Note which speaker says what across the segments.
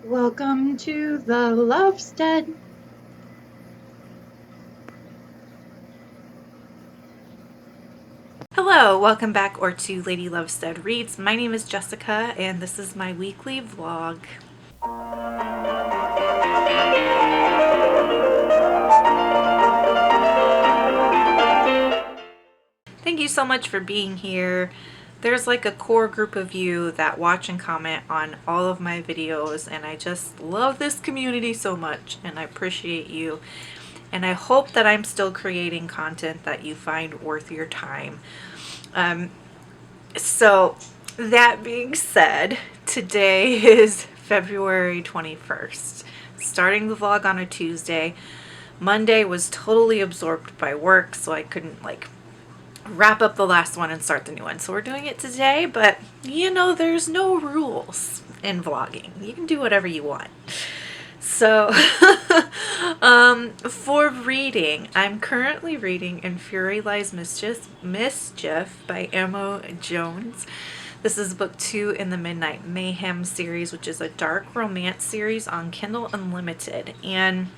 Speaker 1: Welcome to the Lovestead.
Speaker 2: Hello, welcome back or to Lady Lovestead Reads. My name is Jessica and this is my weekly vlog. Thank you so much for being here. There's like a core group of you that watch and comment on all of my videos, and I just love this community so much and I appreciate you. And I hope that I'm still creating content that you find worth your time. So that being said, today is February 21st. Starting the vlog on a Tuesday. Monday was totally absorbed by work, so I couldn't wrap up the last one and start the new one. So we're doing it today, but you know, there's no rules in vlogging. You can do whatever you want. So for reading, I'm currently reading In Fury Lies Mischief by Amo Jones. This is book 2 in the Midnight Mayhem series, which is a dark romance series on Kindle Unlimited. And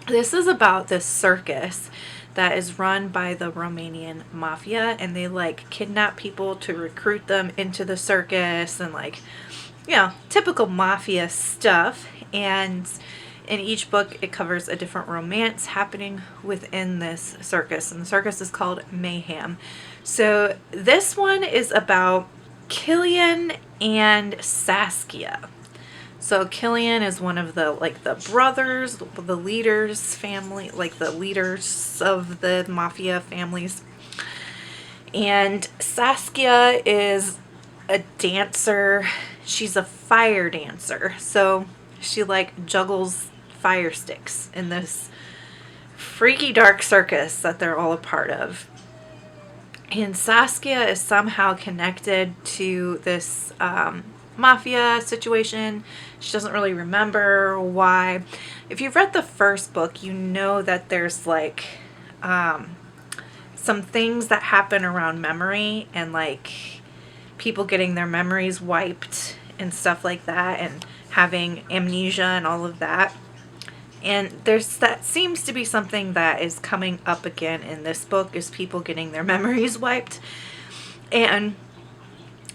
Speaker 2: this is about this circus that is run by the Romanian mafia, and they kidnap people to recruit them into the circus and typical mafia stuff. And in each book it covers a different romance happening within this circus, and the circus is called Mayhem. So this one is about Killian and Saskia. So Killian is one of the brothers, the leaders family, the leaders of the mafia families. And Saskia is a dancer. She's a fire dancer. So she juggles fire sticks in this freaky dark circus that they're all a part of. And Saskia is somehow connected to this mafia situation. She doesn't really remember why. If you've read the first book, you know that there's some things that happen around memory, and people getting their memories wiped and stuff like that, and having amnesia and all of that. And that seems to be something that is coming up again in this book, is people getting their memories wiped. And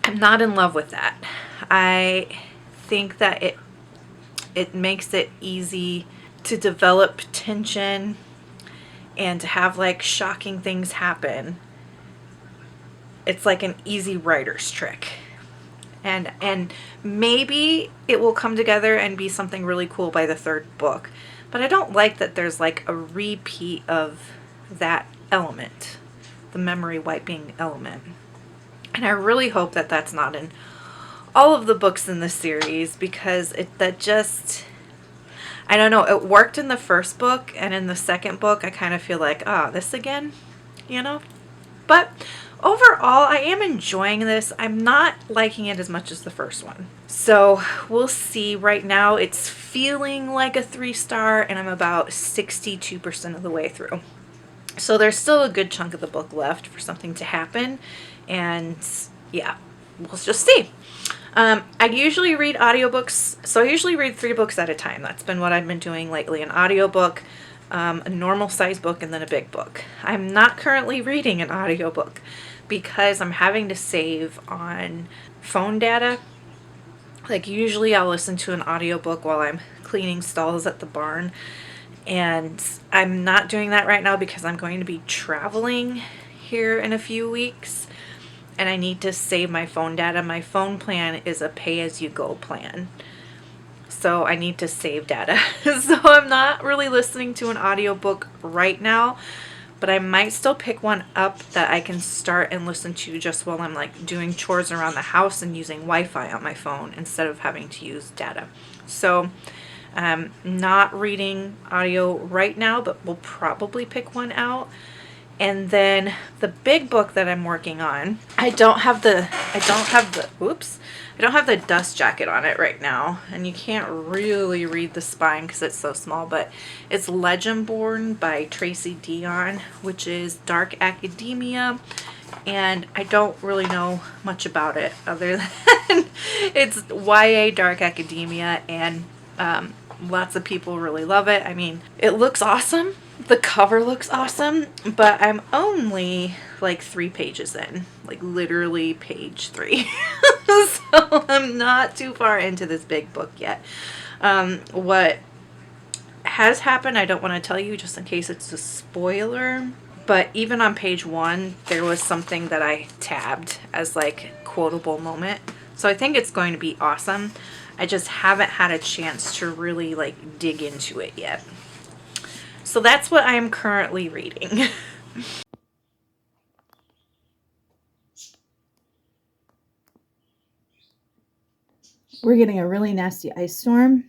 Speaker 2: I'm not in love with that. I think that it makes it easy to develop tension and to have shocking things happen. It's like an easy writer's trick. And maybe it will come together and be something really cool by the third book. But I don't like that there's a repeat of that element, the memory wiping element. And I really hope that that's not in all of the books in the series, because I don't know, it worked in the first book, and in the second book I kind of feel this again, But overall, I am enjoying this. I'm not liking it as much as the first one. So we'll see. Right now it's feeling like a 3-star, and I'm about 62% of the way through. So there's still a good chunk of the book left for something to happen. And yeah, we'll just see. I usually read audiobooks. So I usually read 3 books at a time. That's been what I've been doing lately. An audiobook, a normal size book, and then a big book. I'm not currently reading an audiobook because I'm having to save on phone data. Usually I'll listen to an audiobook while I'm cleaning stalls at the barn, and I'm not doing that right now because I'm going to be traveling here in a few weeks, and I need to save my phone data. My phone plan is a pay-as-you-go plan, so I need to save data. So I'm not really listening to an audiobook right now, but I might still pick one up that I can start and listen to just while I'm doing chores around the house and using Wi-Fi on my phone instead of having to use data. So not reading audio right now, but we'll probably pick one out. And then the big book that I'm working on, I don't have the dust jacket on it right now, and you can't really read the spine because it's so small, but it's Legendborn by Tracy Dion, which is dark academia. and I don't really know much about it other than it's YA dark academia, and lots of people really love it. I mean, it looks awesome. The cover looks awesome, but I'm only like 3 pages in, like literally page 3. So I'm not too far into this big book yet. What has happened, I don't want to tell you just in case it's a spoiler, but even on page 1, there was something that I tabbed as like quotable moment. So I think it's going to be awesome. I just haven't had a chance to really like dig into it yet. So that's what I am currently reading.
Speaker 1: We're getting a really nasty ice storm,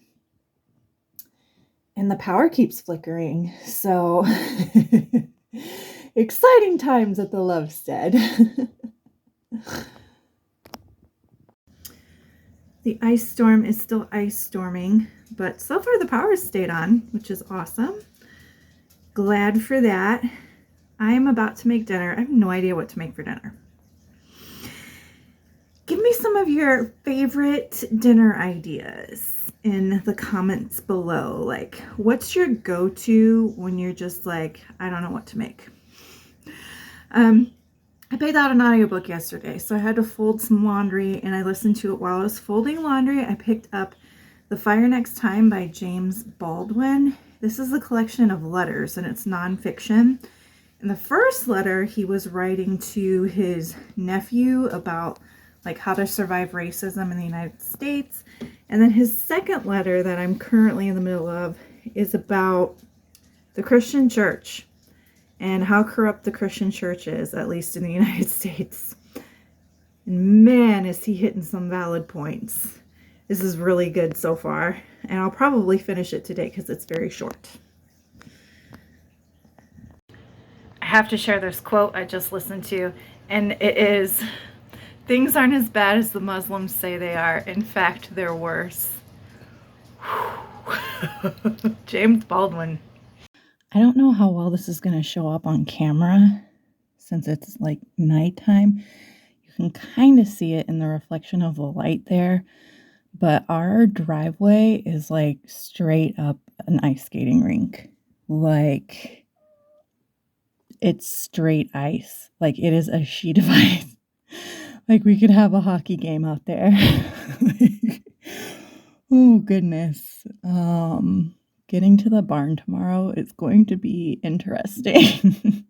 Speaker 1: and the power keeps flickering. So exciting times at the Lovestead. The ice storm is still ice storming, but so far the power stayed on, which is awesome. Glad for that. I am about to make dinner. I have no idea what to make for dinner. Give me some of your favorite dinner ideas in the comments below. Like, what's your go-to when you're just like, I don't know what to make? I paid out an audiobook yesterday, so I had to fold some laundry, and I listened to it while I was folding laundry. I picked up The Fire Next Time by James Baldwin. This is a collection of letters, and it's nonfiction. In the first letter, he was writing to his nephew about like how to survive racism in the United States. And then his second letter that I'm currently in the middle of is about the Christian church and how corrupt the Christian church is, at least in the United States. And man, is he hitting some valid points. This is really good so far, and I'll probably finish it today because it's very short. I have to share this quote I just listened to, and it is, "Things aren't as bad as the Muslims say they are. In fact, they're worse." James Baldwin. I don't know how well this is going to show up on camera since it's like nighttime. You can kind of see it in the reflection of the light there, but our driveway is like straight up an ice skating rink. Like, it's straight ice. Like, it is a sheet of ice. Like, we could have a hockey game out there. Oh, goodness. Getting to the barn tomorrow is going to be interesting.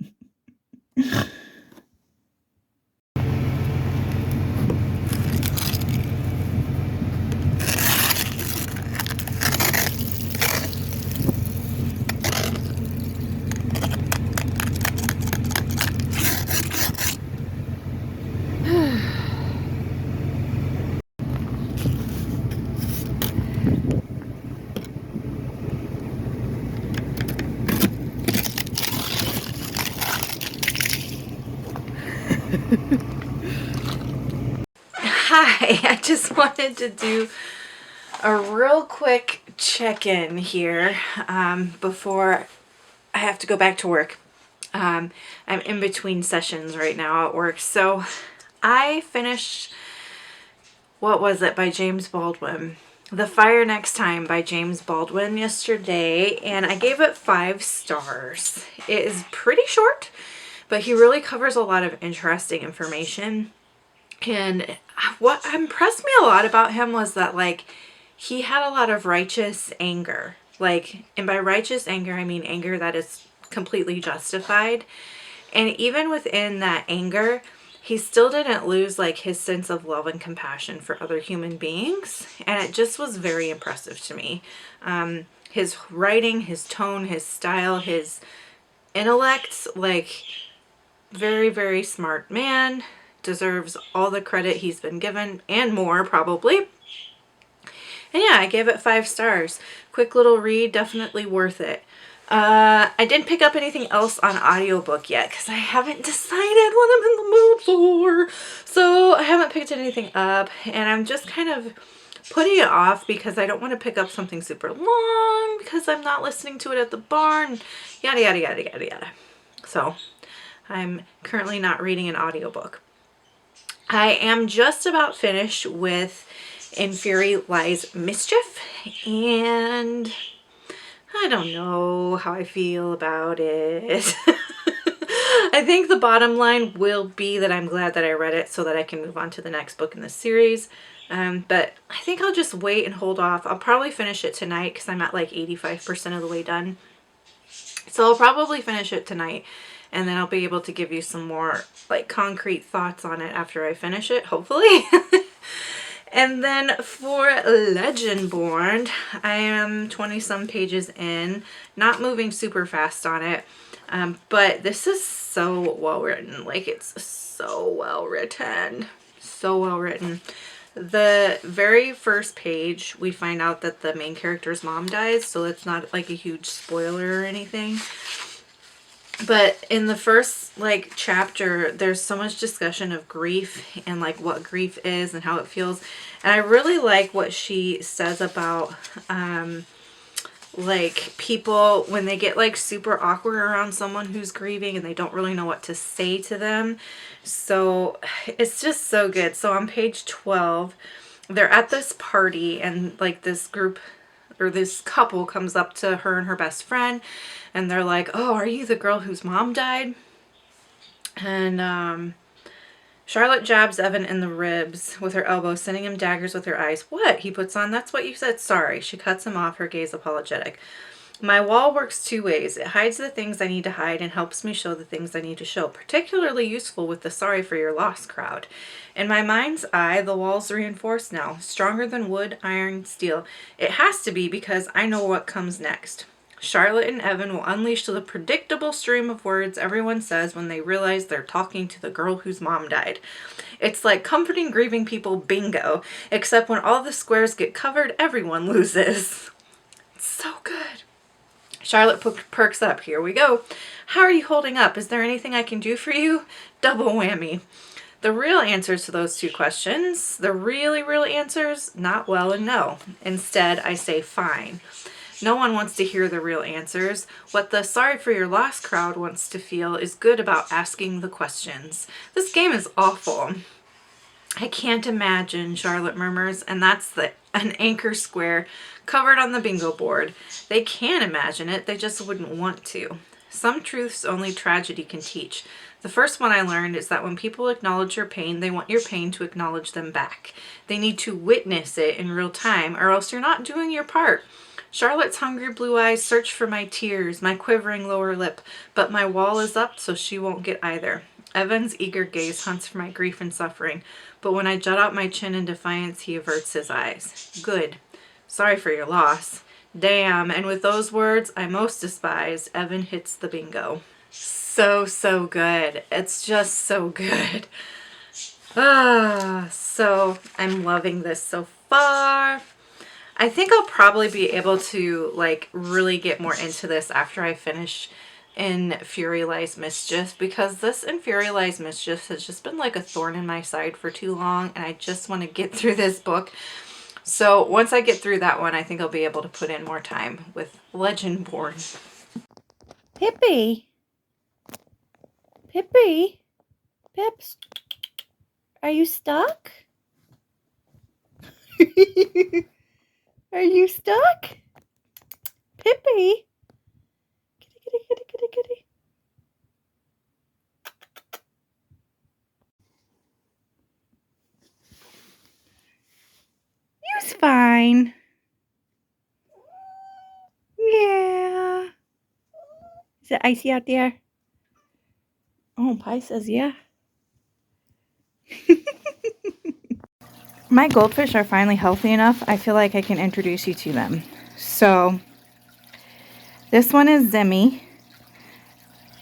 Speaker 2: Hi, I just wanted to do a real quick check-in here before I have to go back to work. I'm in between sessions right now at work. So I finished, what was it, by James Baldwin? The Fire Next Time by James Baldwin yesterday, and I gave it 5 stars. It is pretty short, but he really covers a lot of interesting information. And what impressed me a lot about him was that, like, he had a lot of righteous anger. Like, and by righteous anger, I mean anger that is completely justified. And even within that anger, he still didn't lose, like, his sense of love and compassion for other human beings. And it just was very impressive to me. His writing, his tone, his style, his intellect, like, very, very smart man. Deserves all the credit he's been given and more, probably. And yeah, I gave it 5 stars. Quick little read, definitely worth it. I didn't pick up anything else on audiobook yet because I haven't decided what I'm in the mood for. So I haven't picked anything up, and I'm just kind of putting it off because I don't want to pick up something super long because I'm not listening to it at the barn. Yada, yada, yada, yada, yada. So I'm currently not reading an audiobook. I am just about finished with In Fury Lies Mischief, and I don't know how I feel about it. I think the bottom line will be that I'm glad that I read it so that I can move on to the next book in the series. But I think I'll just wait and hold off. I'll probably finish it tonight because I'm at like 85% of the way done. So I'll probably finish it tonight, and then I'll be able to give you some more like concrete thoughts on it after I finish it, hopefully. And then for Legendborn, I am 20 some pages in, not moving super fast on it. But this is so well written. Like, it's so well written. So well written. The very first page, we find out that the main character's mom dies, so it's not like a huge spoiler or anything. But in the first like chapter, there's so much discussion of grief and like what grief is and how it feels. And I really like what she says about like people when they get like super awkward around someone who's grieving and they don't really know what to say to them. So it's just so good. So on page 12, they're at this party and like this group or this couple comes up to her and her best friend, and they're like, "Oh, are you the girl whose mom died?" And Charlotte jabs Evan in the ribs with her elbow, sending him daggers with her eyes. "What?" he puts on. "That's what you said." "Sorry." She cuts him off, her gaze apologetic. "My wall works two ways. It hides the things I need to hide and helps me show the things I need to show. Particularly useful with the sorry for your loss crowd. In my mind's eye, the wall's reinforced now. Stronger than wood, iron, steel. It has to be because I know what comes next. Charlotte and Evan will unleash the predictable stream of words everyone says when they realize they're talking to the girl whose mom died. It's like comforting grieving people bingo, except when all the squares get covered, everyone loses." It's so good. Charlotte perks up. "Here we go. How are you holding up? Is there anything I can do for you?" Double whammy. The real answers to those two questions, the really real answers, not well and no. Instead, I say fine. No one wants to hear the real answers. What the sorry for your loss crowd wants to feel is good about asking the questions. This game is awful. "I can't imagine," Charlotte murmurs, and that's an anchor square covered on the bingo board. They can imagine it, they just wouldn't want to. Some truths only tragedy can teach. The first one I learned is that when people acknowledge your pain, they want your pain to acknowledge them back. They need to witness it in real time, or else you're not doing your part. Charlotte's hungry blue eyes search for my tears, my quivering lower lip, but my wall is up, so she won't get either. Evan's eager gaze hunts for my grief and suffering, but when I jut out my chin in defiance, he averts his eyes. Good. Sorry for your loss. Damn, and with those words I most despise, Evan hits the bingo. So, so good. It's just so good. So I'm loving this so far. I think I'll probably be able to like really get more into this after I finish In Fury Lies Mischief, because this In Fury Lies Mischief has just been like a thorn in my side for too long, and I just want to get through this book. So once I get through that one, I think I'll be able to put in more time with Legendborn.
Speaker 1: Pippi. Pippi. Pips. Are you stuck? Are you stuck? Pippi. Kitty, kitty, kitty, kitty, kitty. You's fine. Yeah. Is it icy out there? Oh, Pi says yeah. My goldfish are finally healthy enough. I feel like I can introduce you to them. So, this one is Zemi.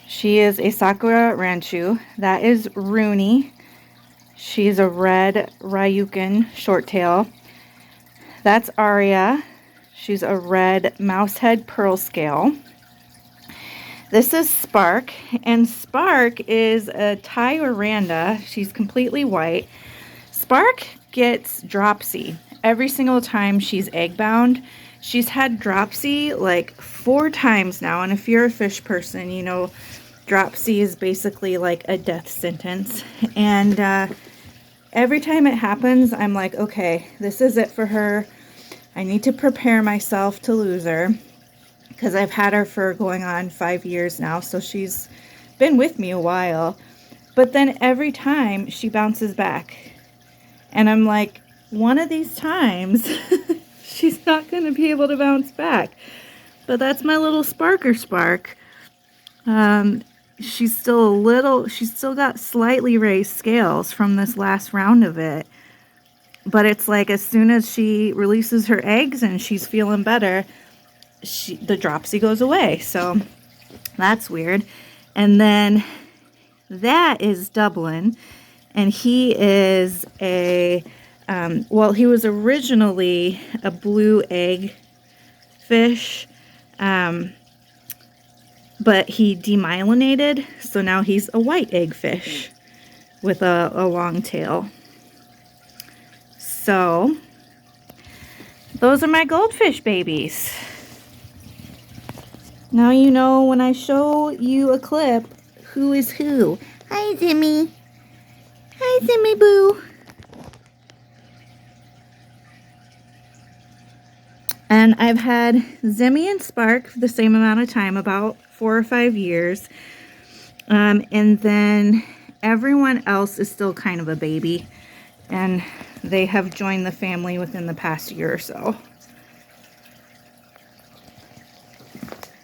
Speaker 1: She is a Sakura Ranchu. That is Rooney. She's a red Ryukin shorttail. That's Aria. She's a red mousehead pearl scale. This is Spark, and Spark is a Thai Oranda. She's completely white. Spark gets dropsy every single time she's egg bound. She's had dropsy like 4 times now, and if you're a fish person, you know dropsy is basically like a death sentence. And every time it happens, I'm like, okay, this is it for her. I need to prepare myself to lose her, because I've had her for going on 5 years now, so she's been with me a while. But then every time she bounces back, and I'm like, one of these times she's not going to be able to bounce back. But that's my little Sparker Spark. She's still got slightly raised scales from this last round of it. But it's like as soon as she releases her eggs and she's feeling better, the dropsy goes away. So that's weird. And then that is Dublin. And he is he was originally a blue egg fish. But he demyelinated, so now he's a white egg fish with a long tail. So, those are my goldfish babies. Now you know when I show you a clip, who is who. Hi, Zimmy. Hi, Zimmy Boo. And I've had Zimmy and Spark for the same amount of time, about 4 or 5 years. And then everyone else is still kind of a baby. And they have joined the family within the past year or so.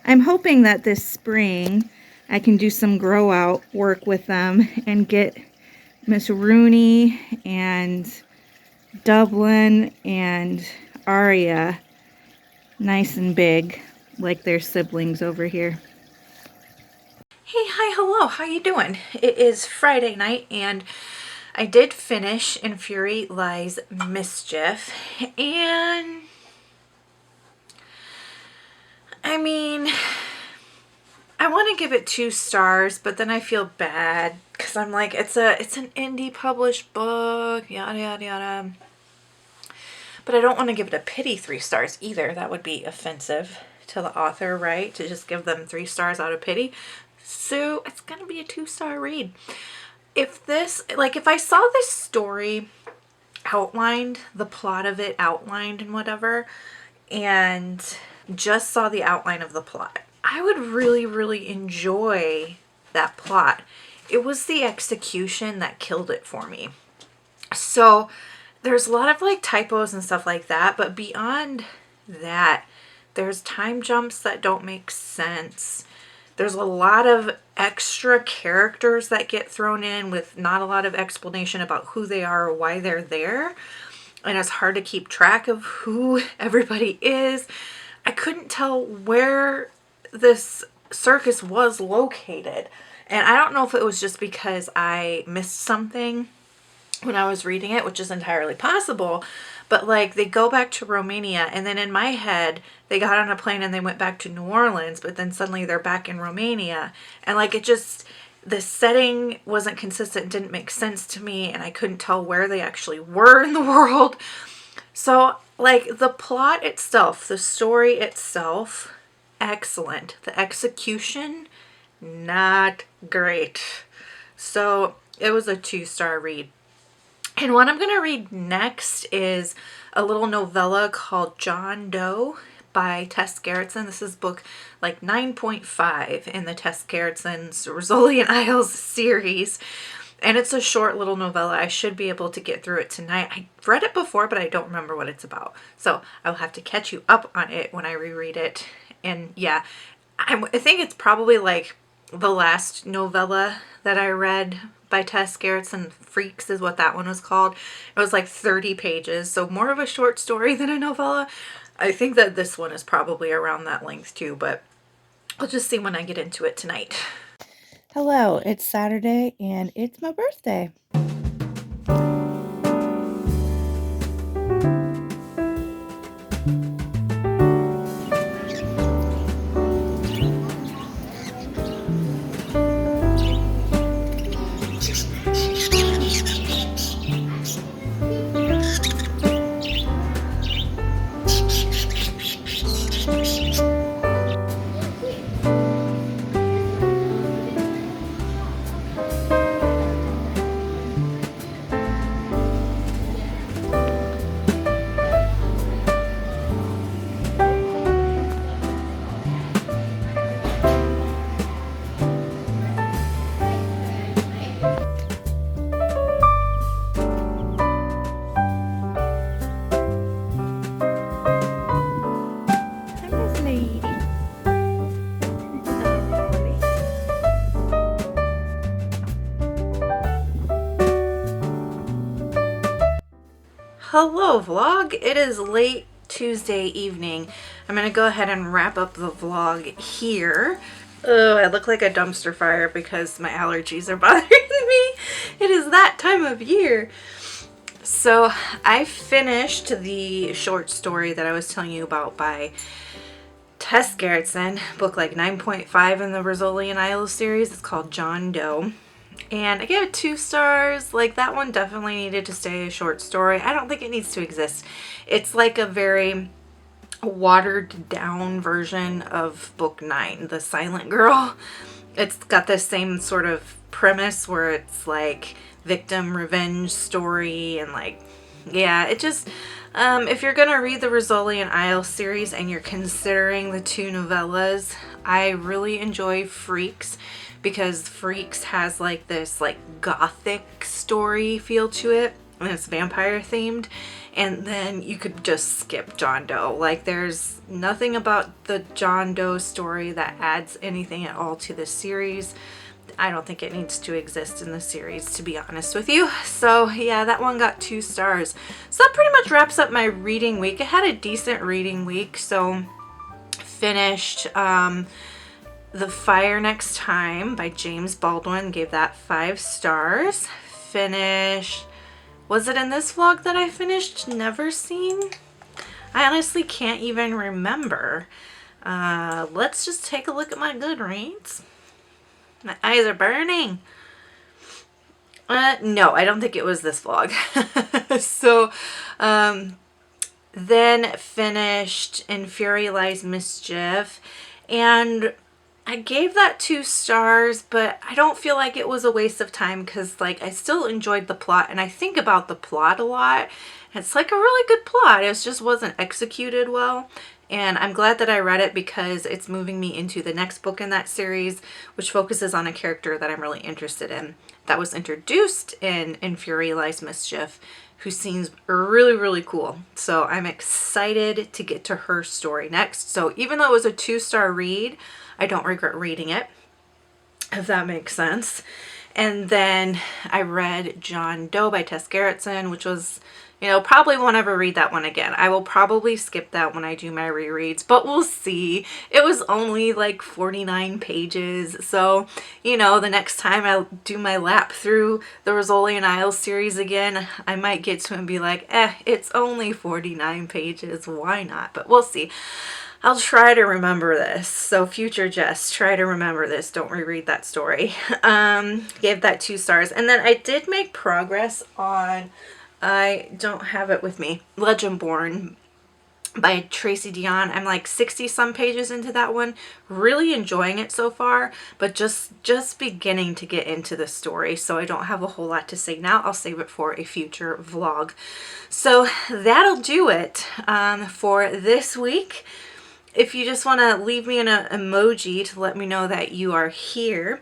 Speaker 1: I'm hoping that this spring I can do some grow out work with them and get Miss Rooney and Dublin and Aria nice and big like their siblings over here.
Speaker 2: Hey, hi, hello, how you doing? It is Friday night and I did finish In Fury Lies Mischief, and I mean, I want to give it 2 stars, but then I feel bad because I'm like, it's an indie published book, yada yada yada. But I don't want to give it a pity 3 stars either. That would be offensive to the author, right? To just give them 3 stars out of pity. So it's going to be a 2-star read. If I saw this story outlined, the plot of it outlined and whatever, and just saw the outline of the plot, I would really, really enjoy that plot. It was the execution that killed it for me. So there's a lot of like typos and stuff like that, but beyond that, there's time jumps that don't make sense. There's a lot of extra characters that get thrown in with not a lot of explanation about who they are or why they're there. And it's hard to keep track of who everybody is. I couldn't tell where this circus was located. And I don't know if it was just because I missed something when I was reading it, which is entirely possible, but like they go back to Romania, and then in my head they got on a plane and they went back to New Orleans, but then suddenly they're back in Romania, and like the setting wasn't consistent, didn't make sense to me, and I couldn't tell where they actually were in the world. So like the plot itself, the story itself, excellent. The execution, not great. So it was a 2-star read. And what I'm going to read next is a little novella called John Doe by Tess Gerritsen. This is book like 9.5 in the Tess Gerritsen's Rizzoli and Isles series. And it's a short little novella. I should be able to get through it tonight. I've read it before, but I don't remember what it's about. So I'll have to catch you up on it when I reread it. And yeah, I think it's probably like the last novella that I read by Tess Gerritsen. Freaks is what that one was called. It was like 30 pages, so more of a short story than a novella. I think that this one is probably around that length too, but I'll just see when I get into it tonight.
Speaker 1: Hello, it's Saturday and it's my birthday.
Speaker 2: Hello vlog, it is late Tuesday evening. I'm gonna go ahead and wrap up the vlog here. Oh, I look like a dumpster fire because my allergies are bothering me. It is that time of year. So I finished the short story that I was telling you about by Tess Gerritsen, book like 9.5 in the Rizzoli and Isles series. It's called John Doe. And I gave it 2 stars. Like, that one definitely needed to stay a short story. I don't think it needs to exist. It's like a very watered down version of book 9, The Silent Girl. It's got this same sort of premise where it's like victim revenge story and like, yeah, it just, if you're gonna read the Rizzoli and Isles series and you're considering the 2 novellas, I really enjoy Freaks, because Freaks has like this like gothic story feel to it, and it's vampire themed. And then you could just skip John Doe. Like, there's nothing about the John Doe story that adds anything at all to this series. I don't think it needs to exist in the series, to be honest with you. So yeah, that one got 2 stars. So that pretty much wraps up my reading week. I had a decent reading week. So finished The Fire Next Time by James Baldwin, gave that 5 stars. Finished, was it in this vlog that I finished Never Seen? I honestly can't even remember. Let's just take a look at my Goodreads. My eyes are burning. No, I don't think it was this vlog. So, then finished In Fury Lies Mischief, and I gave that 2 stars, but I don't feel like it was a waste of time because, like, I still enjoyed the plot, and I think about the plot a lot. It's like a really good plot. It just wasn't executed well, and I'm glad that I read it because it's moving me into the next book in that series, which focuses on a character that I'm really interested in, that was introduced in Fury Lies Mischief, who seems really, really cool. So I'm excited to get to her story next. So even though it was a 2-star read, I don't regret reading it, if that makes sense. And then I read John Doe by Tess Gerritsen, which was, you know, probably won't ever read that one again. I will probably skip that when I do my rereads, but we'll see. It was only like 49 pages. So, you know, the next time I do my lap through the Rizzoli and Isles series again, I might get to it and be like, it's only 49 pages. Why not? But we'll see. I'll try to remember this. So future Jess, try to remember this. Don't reread that story. Gave that 2 stars. And then I did make progress on, I don't have it with me, Legendborn by Tracy Dion. I'm like 60 some pages into that one. Really enjoying it so far, but just beginning to get into the story. So I don't have a whole lot to say now. I'll save it for a future vlog. So that'll do it for this week. If you just want to leave me an emoji to let me know that you are here,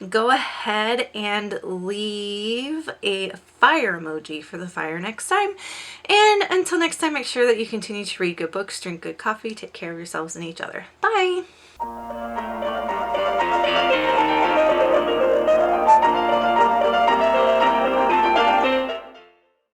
Speaker 2: go ahead and leave a fire emoji for the fire next time. And until next time, make sure that you continue to read good books, drink good coffee, take care of yourselves and each other. Bye!